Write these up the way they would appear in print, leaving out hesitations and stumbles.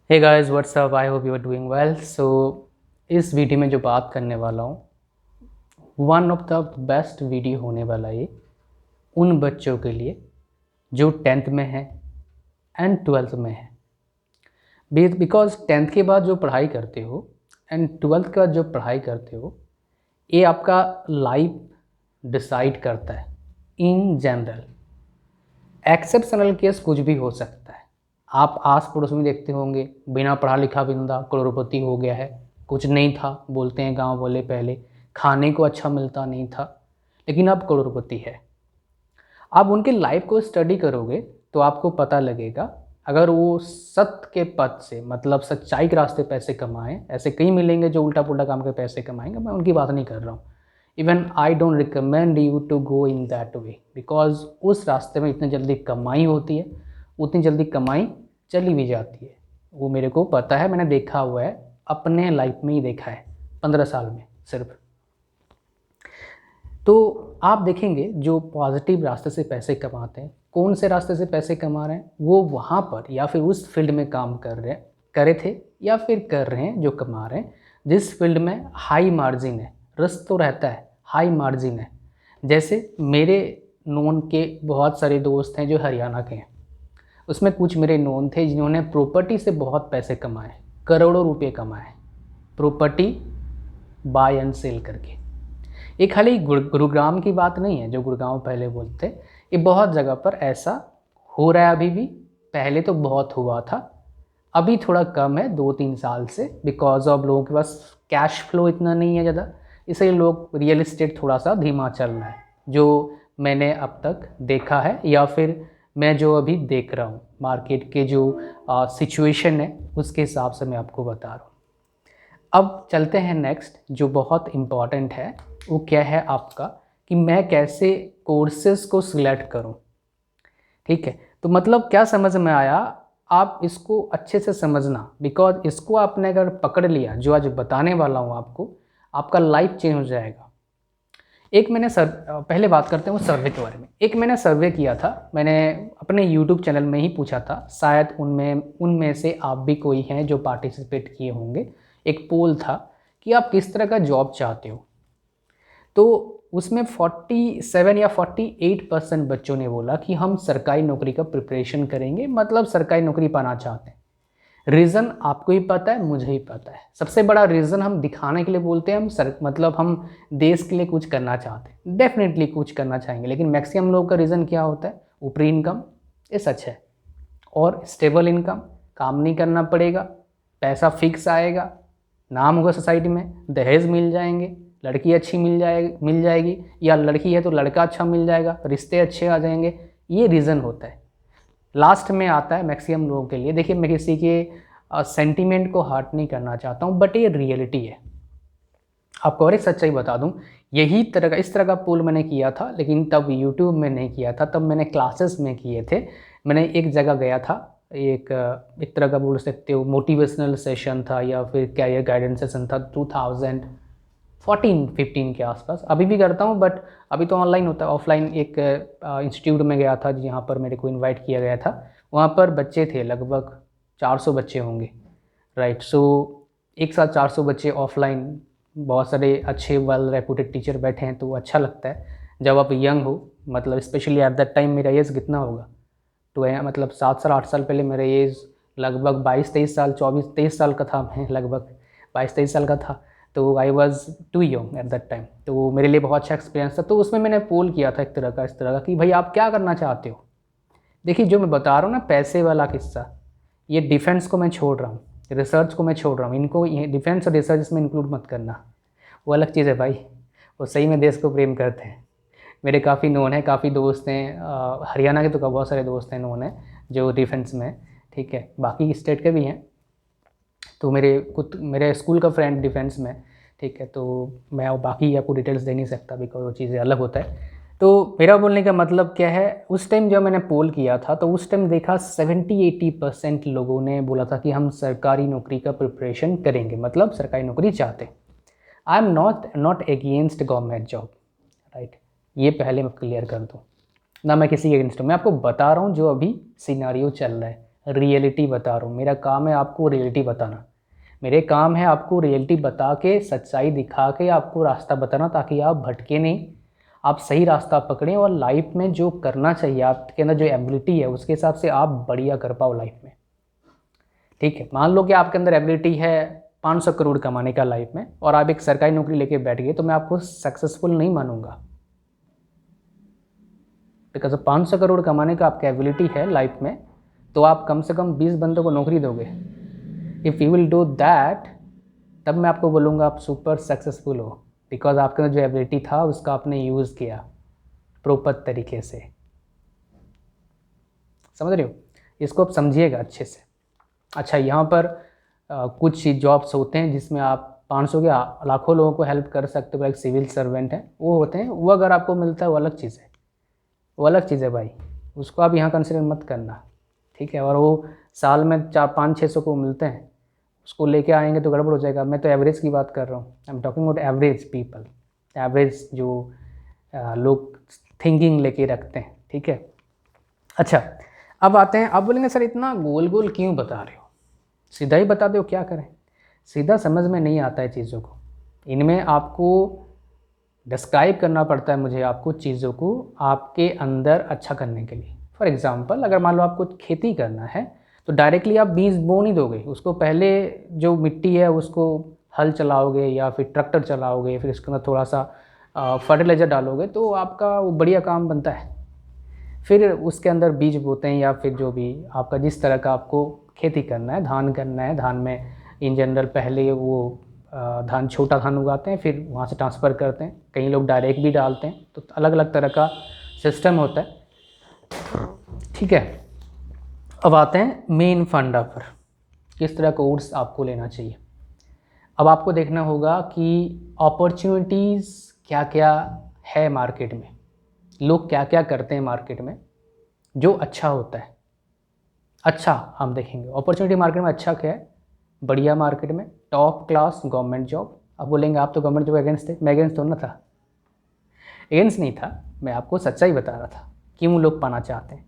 Hey guys what's up, I hope you are doing well. So इस video में जो बात करने वाला हूँ, one of the best video होने वाला ये उन बच्चों के लिए जो 10th में है एंड 12th में है। बिकॉज 10th के बाद जो पढ़ाई करते हो एंड 12th के बाद जो पढ़ाई करते हो, ये आपका लाइफ डिसाइड करता है इन जनरल। एक्सेप्शनल केस कुछ भी हो सकता है। आप आस पड़ोस में देखते होंगे, बिना पढ़ा लिखा बंदा करोड़पति हो गया है। कुछ नहीं था, बोलते हैं गांव वाले, पहले खाने को अच्छा मिलता नहीं था, लेकिन अब करोड़पति है। आप उनके लाइफ को स्टडी करोगे तो आपको पता लगेगा, अगर वो सत्य के पथ से, मतलब सच्चाई के रास्ते पैसे कमाएं, ऐसे कई मिलेंगे जो उल्टा पुल्टा काम के पैसे कमाएंगे, मैं उनकी बात नहीं कर रहा हूँ। Even I don't recommend you to go in that way, because उस रास्ते में इतनी जल्दी कमाई होती है, उतनी जल्दी कमाई चली भी जाती है। वो मेरे को पता है, मैंने देखा हुआ है, अपने लाइफ में ही देखा है 15 साल में सिर्फ। तो आप देखेंगे जो पॉजिटिव रास्ते से पैसे कमाते हैं, कौन से रास्ते से पैसे कमा रहे हैं, वो वहाँ पर या फिर उस फील्ड में काम करे थे या फिर कर रहे हैं जो कमा रहे हैं, जिस फील्ड में हाई मार्जिन है। रिस्क तो रहता है, हाई मार्जिन है। जैसे मेरे नोन के बहुत सारे दोस्त हैं जो हरियाणा के हैं, उसमें कुछ मेरे नोन थे जिन्होंने प्रॉपर्टी से बहुत पैसे कमाए, करोड़ों रुपए कमाए, प्रॉपर्टी बाय एंड सेल करके। ये खाली गुरुग्राम की बात नहीं है, जो गुड़गांव पहले बोलते, ये बहुत जगह पर ऐसा हो रहा है अभी भी। पहले तो बहुत हुआ था, अभी थोड़ा कम है 2-3 साल से, बिकॉज ऑफ लोगों के पास कैश फ्लो इतना नहीं है ज़्यादा, इसलिए लोग रियल इस्टेट थोड़ा सा धीमा चल रहा है, जो मैंने अब तक देखा है, या फिर मैं जो अभी देख रहा हूँ मार्केट के जो सिचुएशन है उसके हिसाब से मैं आपको बता रहा हूँ। अब चलते हैं नेक्स्ट, जो बहुत इम्पॉर्टेंट है। वो क्या है आपका, कि मैं कैसे कोर्सेज को सिलेक्ट करूं। ठीक है, तो मतलब क्या समझ में आया, आप इसको अच्छे से समझना, बिकॉज इसको आपने अगर पकड़ लिया, जो आज बताने वाला हूं आपको, आपका लाइफ चेंज हो जाएगा। एक मैंने पहले बात करते हैं वो सर्वे के बारे में। एक मैंने सर्वे किया था, मैंने अपने यूट्यूब चैनल में ही पूछा था, शायद उनमें से आप भी कोई हैं जो पार्टिसिपेट किए होंगे। एक पोल था कि आप किस तरह का जॉब चाहते हो, तो उसमें 47 या 48% बच्चों ने बोला कि हम सरकारी नौकरी का प्रिपरेशन करेंगे, मतलब सरकारी नौकरी पाना चाहते हैं। रीज़न आपको ही पता है, मुझे ही पता है। सबसे बड़ा रीज़न हम दिखाने के लिए बोलते हैं, मतलब हम देश के लिए कुछ करना चाहते हैं, डेफिनेटली कुछ करना चाहेंगे, लेकिन मैक्सिमम लोगों का रीज़न क्या होता है, ऊपरी इनकम, ये सच है, और स्टेबल इनकम, काम नहीं करना पड़ेगा, पैसा फिक्स आएगा, नाम होगा सोसाइटी में, दहेज मिल जाएंगे, लड़की अच्छी मिल जाएगी, या लड़की है तो लड़का अच्छा मिल जाएगा, रिश्ते अच्छे आ जाएंगे। ये रीज़न होता है। लास्ट में आता है मैक्सिमम लोगों के लिए। देखिए, मैं किसी के सेंटीमेंट को हर्ट नहीं करना चाहता हूँ, बट ये रियलिटी है। आपको और एक सच्चाई बता दूँ, इस तरह का पोल मैंने किया था, लेकिन तब यूट्यूब में नहीं किया था, तब मैंने क्लासेस में किए थे। मैंने एक जगह गया था, एक तरह का बोल सकते हो मोटिवेशनल सेशन था, या फिर कैरियर गाइडेंस सेशन था, 2014-15 के आसपास। अभी भी करता हूँ, बट अभी तो ऑनलाइन होता है। ऑफलाइन एक इंस्टीट्यूट में गया था, जहाँ पर मेरे को इनवाइट किया गया था। वहाँ पर बच्चे थे, लगभग 400 बच्चे होंगे, राइट। सो एक साथ 400 बच्चे ऑफलाइन, बहुत सारे अच्छे वेल रेपुटेड टीचर बैठे हैं, तो वो अच्छा लगता है जब आप यंग हो। मतलब स्पेशली एट दैट टाइम मेरा एज कितना होगा, तो मतलब 7 साल 8 साल पहले मेरा एज लगभग 22-23 साल, 24-23 साल का था मैं, लगभग 22-23 साल का था। तो I was too young at that time, तो मेरे लिए बहुत अच्छा एक्सपीरियंस था। तो उसमें मैंने पोल किया था इस तरह का कि भाई आप क्या करना चाहते हो। देखिए, जो मैं बता रहा हूँ ना, पैसे वाला किस्सा, ये डिफेंस को मैं छोड़ रहा हूँ, रिसर्च को मैं छोड़ रहा हूँ, इनको डिफेंस और रिसर्च इसमें इंक्लूड मत करना, वो अलग चीज़ है भाई। वो सही में देश को प्रेम करते हैं। मेरे काफ़ी नोन है, काफ़ी दोस्त हैं, हरियाणा के तो बहुत सारे दोस्त हैं, नोन हैं जो डिफेंस में, ठीक है, बाकी स्टेट के भी हैं। तो मेरे स्कूल का फ्रेंड डिफेंस में, ठीक है, तो मैं बाकी आपको डिटेल्स दे नहीं सकता, बिकॉज वो चीज़ें अलग होता है। तो मेरा बोलने का मतलब क्या है, उस टाइम जब मैंने पोल किया था, तो उस टाइम देखा 70-80% लोगों ने बोला था कि हम सरकारी नौकरी का प्रिपरेशन करेंगे, मतलब सरकारी नौकरी चाहते। I am not against government job, right, ये पहले मैं क्लियर कर दूँ, ना मैं किसी अगेंस्ट हूँ। मैं आपको बता रहा हूँ जो अभी सिनारियो चल रहा है, रियलिटी बता रहा हूँ, मेरा काम है आपको रियलिटी बताना, मेरे काम है आपको रियलिटी बता के, सच्चाई दिखा के आपको रास्ता बताना, ताकि आप भटके नहीं, आप सही रास्ता पकड़ें और लाइफ में जो करना चाहिए, आपके अंदर जो एबिलिटी है उसके हिसाब से आप बढ़िया कर पाओ लाइफ में। ठीक है, मान लो कि आपके अंदर एबिलिटी है 500 करोड़ कमाने का लाइफ में, और आप एक सरकारी नौकरी लेके बैठ गए, तो मैं आपको सक्सेसफुल नहीं मानूंगा, बिकॉज 500 करोड़ कमाने का आपका एबिलिटी है लाइफ में, तो आप कम से कम 20 बंदों को नौकरी दोगे। If you will do that, तब मैं आपको बोलूँगा आप सुपर सक्सेसफुल हो, बिकॉज आपके अंदर जो एबिलिटी था उसका आपने यूज़ किया प्रॉपर तरीके से। समझ रहे हो, इसको आप समझिएगा अच्छे से। अच्छा, यहाँ पर कुछ जॉब्स होते हैं जिसमें आप 500 के लाखों लोगों को हेल्प कर सकते हो, लाइक सिविल सर्वेंट है, वो होते हैं, वो अगर आपको मिलता है वो अलग चीज़ है, वो अलग चीज़ है भाई, उसको आप यहाँ कंसिडर मत करना। ठीक है, और वो साल में 400-500-600 को मिलते हैं, उसको लेके आएंगे तो गड़बड़ हो जाएगा। मैं तो एवरेज की बात कर रहा हूँ, I am talking about average people, average जो लोग थिंकिंग लेके रखते हैं। ठीक है, अच्छा अब आते हैं, अब बोलेंगे सर इतना गोल गोल क्यों बता रहे हो, सीधा ही बता दो, क्या करें। सीधा समझ में नहीं आता है चीज़ों को, इनमें आपको डिस्क्राइब करना पड़ता है मुझे आपको चीज़ों को आपके अंदर अच्छा करने के लिए। फॉर एग्ज़ाम्पल, अगर मान लो आपको खेती करना है तो डायरेक्टली आप बीज बो नहीं दोगे, उसको पहले जो मिट्टी है उसको हल चलाओगे या फिर ट्रैक्टर चलाओगे, फिर इसके अंदर थोड़ा सा फर्टिलाइज़र डालोगे, तो आपका वो बढ़िया काम बनता है। फिर उसके अंदर बीज बोते हैं, या फिर जो भी आपका जिस तरह का आपको खेती करना है, धान करना है, धान में इन जनरल पहले वो धान, छोटा धान उगाते हैं, फिर वहाँ से ट्रांसफ़र करते हैं, कई लोग डायरेक्ट भी डालते हैं, तो अलग अलग तरह का सिस्टम होता है। ठीक है, अब आते हैं मेन फंडा पर, किस तरह का कोर्स आपको लेना चाहिए। अब आपको देखना होगा कि अपॉर्चुनिटीज़ क्या क्या है मार्केट में, लोग क्या क्या करते हैं मार्केट में जो अच्छा होता है। अच्छा हम देखेंगे अपॉर्चुनिटी मार्केट में अच्छा क्या है, बढ़िया मार्केट में टॉप क्लास गवर्नमेंट जॉब। अब बोलेंगे आप तो गवर्नमेंट जॉब अगेंस्ट थे, मैं अगेंस्ट थोड़ा ना था, अगेंस्ट नहीं था, मैं आपको सच्चाई बता रहा था क्यों लोग पाना चाहते हैं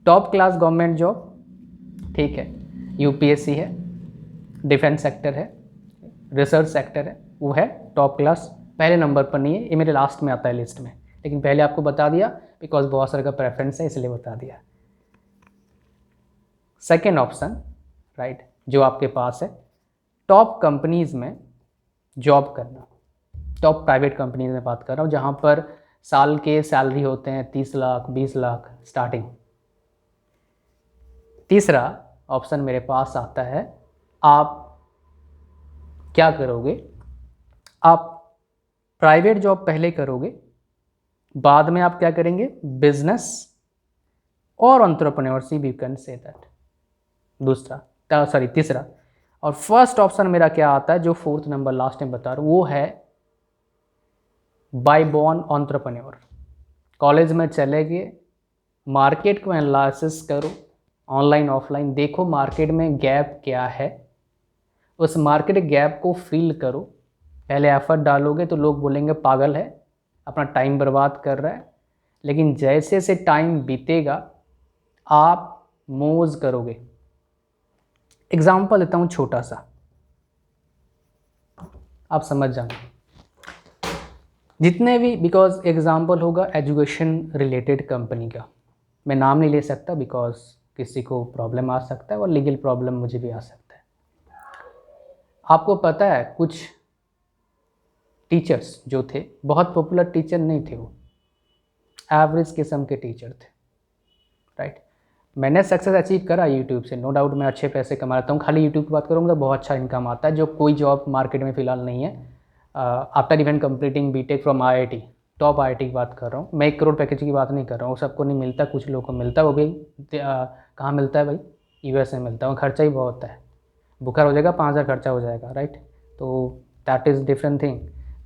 टॉप क्लास गवर्नमेंट जॉब। ठीक है, यूपीएससी है, डिफेंस सेक्टर है, रिसर्च सेक्टर है, वो है टॉप क्लास, पहले नंबर पर नहीं है, ये मेरे लास्ट में आता है लिस्ट में, लेकिन पहले आपको बता दिया बिकॉज बहुत सारे का प्रेफरेंस है इसलिए बता दिया। सेकेंड ऑप्शन राइट जो आपके पास है, टॉप कंपनीज़ में जॉब करना, टॉप प्राइवेट कंपनीज में बात कर रहा हूँ, जहाँ पर साल के सैलरी होते हैं 30 लाख 20 लाख स्टार्टिंग। तीसरा ऑप्शन मेरे पास आता है, आप क्या करोगे, आप प्राइवेट जॉब पहले करोगे, बाद में आप क्या करेंगे, बिजनेस और entrepreneurship, you can say that. तीसरा। और फर्स्ट ऑप्शन मेरा क्या आता है, जो फोर्थ नंबर लास्ट में बता रहा हूँ, वो है बाय बॉर्न एंटरप्रेन्योर। कॉलेज में चले गए, मार्केट को एनालिसिस करो, ऑनलाइन ऑफलाइन देखो मार्केट में गैप क्या है, उस मार्केट गैप को फिल करो। पहले एफर्ट डालोगे तो लोग बोलेंगे पागल है, अपना टाइम बर्बाद कर रहा है, लेकिन जैसे से टाइम बीतेगा आप मौज करोगे। एग्जाम्पल देता हूँ छोटा सा, आप समझ जाना जितने भी, बिकॉज एग्जाम्पल होगा एजुकेशन रिलेटेड कंपनी का, मैं नाम नहीं ले सकता बिकॉज किसी को प्रॉब्लम आ सकता है और लीगल प्रॉब्लम मुझे भी आ सकता है। आपको पता है कुछ टीचर्स जो थे, बहुत पॉपुलर टीचर नहीं थे, वो एवरेज किस्म के टीचर थे, राइट। मैंने सक्सेस अचीव करा यूट्यूब से, नो डाउट मैं अच्छे पैसे कमा लेता हूँ, खाली यूट्यूब की बात करूँगा तो बहुत अच्छा इनकम आता है, जो कोई जॉब मार्केट में फ़िलहाल नहीं है। After even completing BTech from IIT, top IIT की बात कर रहा हूँ मैं, 1 करोड़ पैकेज की बात नहीं कर रहा हूँ, सबको नहीं मिलता, कुछ लोगों को मिलता है, वो भी कहाँ मिलता है भाई, यूएस में मिलता है, वहाँ खर्चा ही बहुत होता है, बुखार हो जाएगा 5000 खर्चा हो जाएगा, राइट। तो दैट इज़ डिफरेंट थिंग।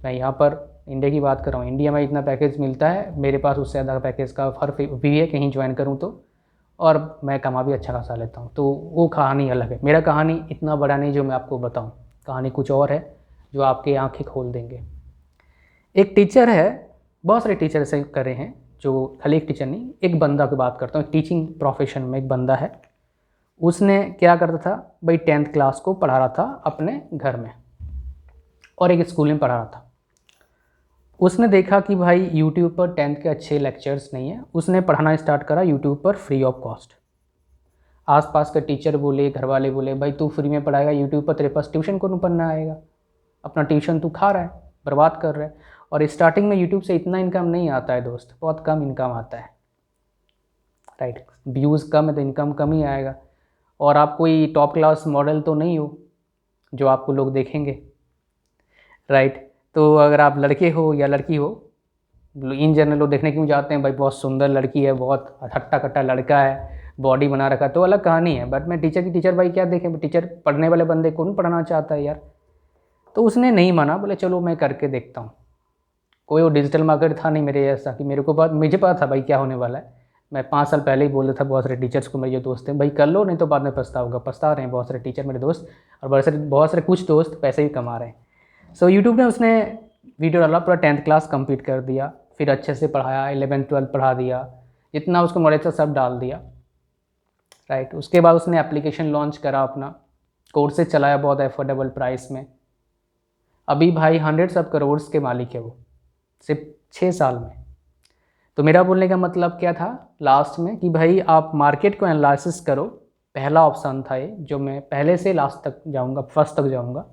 मैं यहाँ पर इंडिया की बात कर रहा हूँ, इंडिया में इतना पैकेज मिलता है, मेरे पास उससे ज़्यादा पैकेज का ऑफर भी है कहीं ज्वाइन करूँ तो, और मैं कमा भी अच्छा खासा लेता हूँ, तो वो कहानी अलग है। मेरा कहानी इतना बड़ा नहीं जो मैं आपको बताऊँ, कहानी कुछ और है जो आपकी आंखें खोल देंगे। एक टीचर है, बहुत सारे टीचर ऐसे करे हैं, जो खाली एक टीचर नहीं, एक बंदा की बात करता हूँ, टीचिंग प्रोफेशन में एक बंदा है, उसने क्या करता था भाई, 10th क्लास को पढ़ा रहा था अपने घर में और एक स्कूल में पढ़ा रहा था। उसने देखा कि भाई यूट्यूब पर 10th के अच्छे लेक्चर्स नहीं है, उसने पढ़ाना स्टार्ट करा यूट्यूब पर फ्री ऑफ कॉस्ट। आसपास के टीचर बोले, घर वाले बोले, भाई तू फ्री में पढ़ाएगा यूट्यूब पर, तेरे पास ट्यूशन को नहीं पढ़ना आएगा, अपना ट्यूशन तू खा रहा है, बर्बाद कर रहा है। और स्टार्टिंग में यूट्यूब से इतना इनकम नहीं आता है दोस्त, बहुत कम इनकम आता है, राइट। व्यूज़ कम है तो इनकम कम ही आएगा। और आप कोई टॉप क्लास मॉडल तो नहीं हो जो आपको लोग देखेंगे, राइट। तो अगर आप लड़के हो या लड़की हो, इन जनरल लोग देखने क्यों जाते हैं भाई, बहुत सुंदर लड़की है, बहुत हट्टा कट्टा लड़का है, बॉडी बना रखा, तो अलग कहानी है। बट मैं टीचर की टीचर भाई क्या देखें, टीचर पढ़ने वाले बंदे कौन पढ़ाना चाहता है यार। तो उसने नहीं माना, बोले चलो मैं करके देखता हूँ। कोई वो डिजिटल मार्केट था नहीं मेरे ऐसा कि मेरे को मुझे पता था भाई क्या होने वाला है। मैं 5 साल पहले ही बोल रहा था बहुत सारे टीचर्स को, मेरे जो दोस्त हैं, भाई कर लो नहीं तो बाद में पछताओगे। पछता रहे हैं बहुत सारे टीचर मेरे दोस्त, और बहुत सारे कुछ दोस्त पैसे भी कमा रहे हैं। सो यूट्यूब ने उसने वीडियो डाला, पूरा 10th क्लास कंप्लीट कर दिया, फिर अच्छे से पढ़ाया, 11th 12th पढ़ा दिया, जितना उसको नॉलेज था सब डाल दिया, राइट। उसके बाद उसने एप्लीकेशन लॉन्च करा, अपना कोर्सेज चलाया बहुत अफोर्डेबल प्राइस में। अभी भाई हंड्रेड्स ऑफ करोड़ के मालिक है वो, सिर्फ 6 साल में। तो मेरा बोलने का मतलब क्या था लास्ट में कि भाई आप मार्केट को एनालिसिस करो, पहला ऑप्शन था ये, जो मैं पहले से लास्ट तक जाऊंगा, फर्स्ट तक जाऊंगा।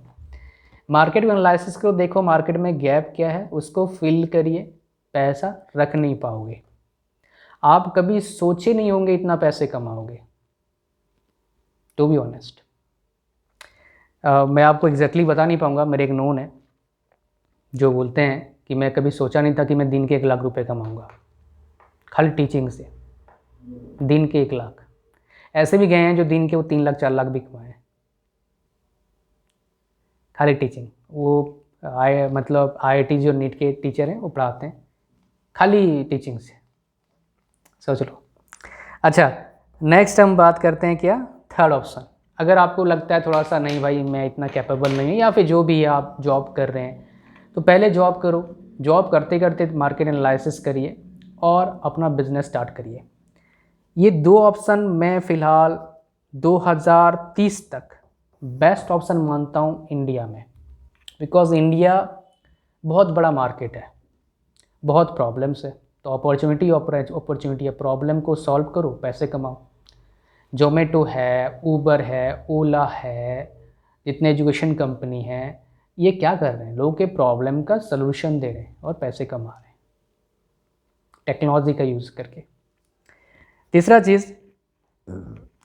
मार्केट को एनालिसिस करो, देखो मार्केट में गैप क्या है, उसको फिल करिए, पैसा रख नहीं पाओगे। आप कभी सोचे नहीं होंगे इतना पैसे कमाओगे, टू बी ऑनेस्ट। मैं आपको एग्जैक्टली बता नहीं पाऊंगा, मेरे एक नोन है जो बोलते हैं कि मैं कभी सोचा नहीं था कि मैं दिन के 1 लाख रुपए कमाऊंगा खाली टीचिंग से, दिन के 1 लाख। ऐसे भी गए हैं जो दिन के वो 3 लाख 4 लाख भी कमाए खाली टीचिंग। वो मतलब IIT जो नीट के टीचर हैं वो पढ़ाते हैं खाली टीचिंग से, सोच लो। अच्छा, नेक्स्ट हम बात करते हैं क्या, थर्ड ऑप्शन। अगर आपको लगता है थोड़ा सा नहीं भाई मैं इतना कैपेबल नहीं हूँ, या फिर जो भी है आप जॉब कर रहे हैं, तो पहले जॉब करो, जॉब करते करते मार्केट एनालिसिस करिए और अपना बिजनेस स्टार्ट करिए। ये 2 ऑप्शन मैं फ़िलहाल 2030 तक बेस्ट ऑप्शन मानता हूँ इंडिया में, बिकॉज़ इंडिया बहुत बड़ा मार्केट है, बहुत प्रॉब्लम्स है। तो अपॉर्चुनिटी है, प्रॉब्लम को सॉल्व करो, पैसे कमाओ। जोमेटो है, ऊबर है, ओला है, जितने एजुकेशन कंपनी हैं, ये क्या कर रहे हैं, लोगों के प्रॉब्लम का सलूशन दे रहे हैं और पैसे कमा रहे हैं टेक्नोलॉजी का यूज़ करके। तीसरा चीज़,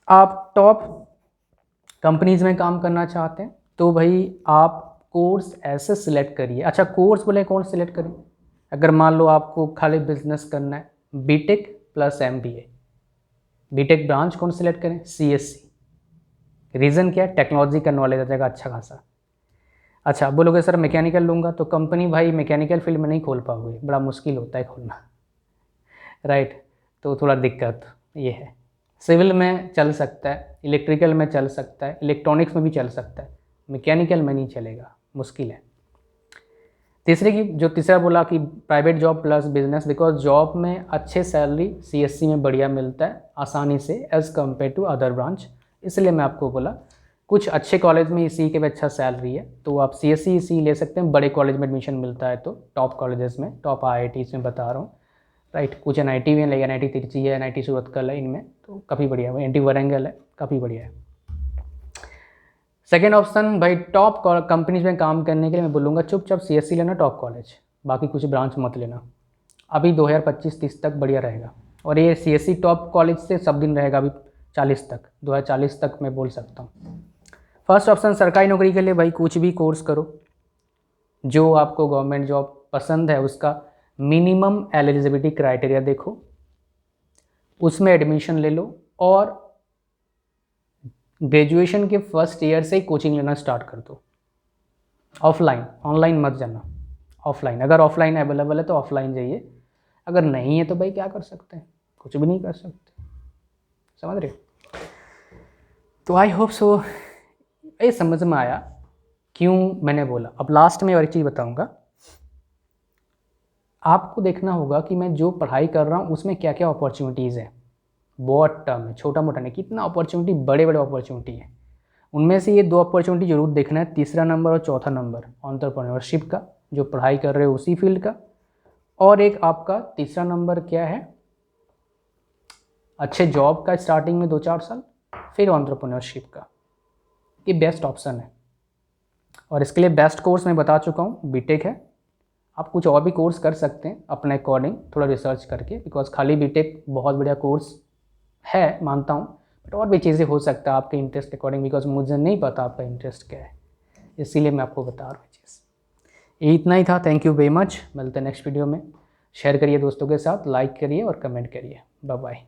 आप टॉप कंपनीज़ में काम करना चाहते हैं तो भाई आप कोर्स ऐसे सिलेक्ट करिए। अच्छा, कोर्स बोले कौन सिलेक्ट करें, अगर मान लो आपको खाली बिजनेस करना है, BTech plus MBA। BTech branch कौन सिलेक्ट करें, CSC। रीज़न क्या है, टेक्नोलॉजी का नॉलेज आ जाएगा अच्छा खासा। अच्छा, बोलोगे सर मैकेनिकल लूँगा, तो कंपनी भाई मैकेनिकल फील्ड में नहीं खोल पाओगे, बड़ा मुश्किल होता है खोलना, राइट। तो थोड़ा दिक्कत ये है। सिविल में चल सकता है, इलेक्ट्रिकल में चल सकता है, इलेक्ट्रॉनिक्स में भी चल सकता है, मैकेनिकल में नहीं चलेगा, मुश्किल है। तीसरा बोला कि private job plus business, because job में अच्छे सैलरी CSC में बढ़िया मिलता है आसानी से as compare to other branch. इसलिए मैं आपको बोला कुछ अच्छे कॉलेज में इसी के भी अच्छा सैलरी है, तो आप CSC ले सकते हैं। बड़े कॉलेज में एडमिशन मिलता है तो टॉप कॉलेजेस में, टॉप IITs में बता रहा हूँ, राइट। कुछ NIT भी है, लेकिन NIT तिरची है, NIT सूरतकल है, इनमें तो काफ़ी बढ़िया है, NT वरंगल है, काफ़ी बढ़िया है। सेकेंड ऑप्शन भाई, टॉप कंपनीज में काम करने के लिए मैं बोलूँगा चुपचाप CSC लेना, टॉप कॉलेज, बाकी कुछ ब्रांच मत लेना। अभी 2025-30 तक बढ़िया रहेगा, और ये CSC टॉप कॉलेज से सब दिन रहेगा अभी 40 तक, 2040 तक मैं बोल सकता हूँ। फर्स्ट ऑप्शन, सरकारी नौकरी के लिए भाई कुछ भी कोर्स करो, जो आपको गवर्नमेंट जॉब पसंद है उसका मिनिमम एलिजिबिलिटी क्राइटेरिया देखो, उसमें एडमिशन ले लो, और ग्रेजुएशन के फर्स्ट ईयर से ही कोचिंग लेना स्टार्ट कर दो। ऑफलाइन, ऑनलाइन मत जाना, ऑफलाइन। अगर ऑफलाइन अवेलेबल है तो ऑफलाइन जाइए, अगर नहीं है तो भाई क्या कर सकते हैं, कुछ भी नहीं कर सकते, समझ रहे हो। तो आई होप सो ये समझ में आया क्यों मैंने बोला। अब लास्ट में और एक चीज़ बताऊंगा, आपको देखना होगा कि मैं जो पढ़ाई कर रहा हूँ उसमें क्या क्या अपॉर्चुनिटीज़ हैं। बहुत टर्म है, छोटा मोटा नहीं, कितना अपॉर्चुनिटी, बड़े बड़े अपॉर्चुनिटी है। उनमें से ये 2 अपॉर्चुनिटी जरूर देखना है, तीसरा नंबर और चौथा नंबर एंटरप्रेन्योरशिप का, जो पढ़ाई कर रहे हो उसी फील्ड का, और एक आपका तीसरा नंबर क्या है, अच्छे जॉब का स्टार्टिंग में 2-4 साल, फिर एंटरप्रेन्योरशिप का। ये बेस्ट ऑप्शन है और इसके लिए बेस्ट कोर्स मैं बता चुका हूँ, बीटेक है। आप कुछ और भी कोर्स कर सकते हैं अपने अकॉर्डिंग, थोड़ा रिसर्च करके, बिकॉज खाली बीटेक बहुत बढ़िया कोर्स है मानता हूँ, बट और भी चीज़ें हो सकता है आपके इंटरेस्ट अकॉर्डिंग, बिकॉज मुझे नहीं पता आपका इंटरेस्ट क्या है, इसीलिए मैं आपको बता रहा हूँ चीज़। ये इतना ही था, थैंक यू वेरी मच। मिलते हैं नेक्स्ट वीडियो में। शेयर करिए दोस्तों के साथ, लाइक करिए और कमेंट करिए। Bye bye.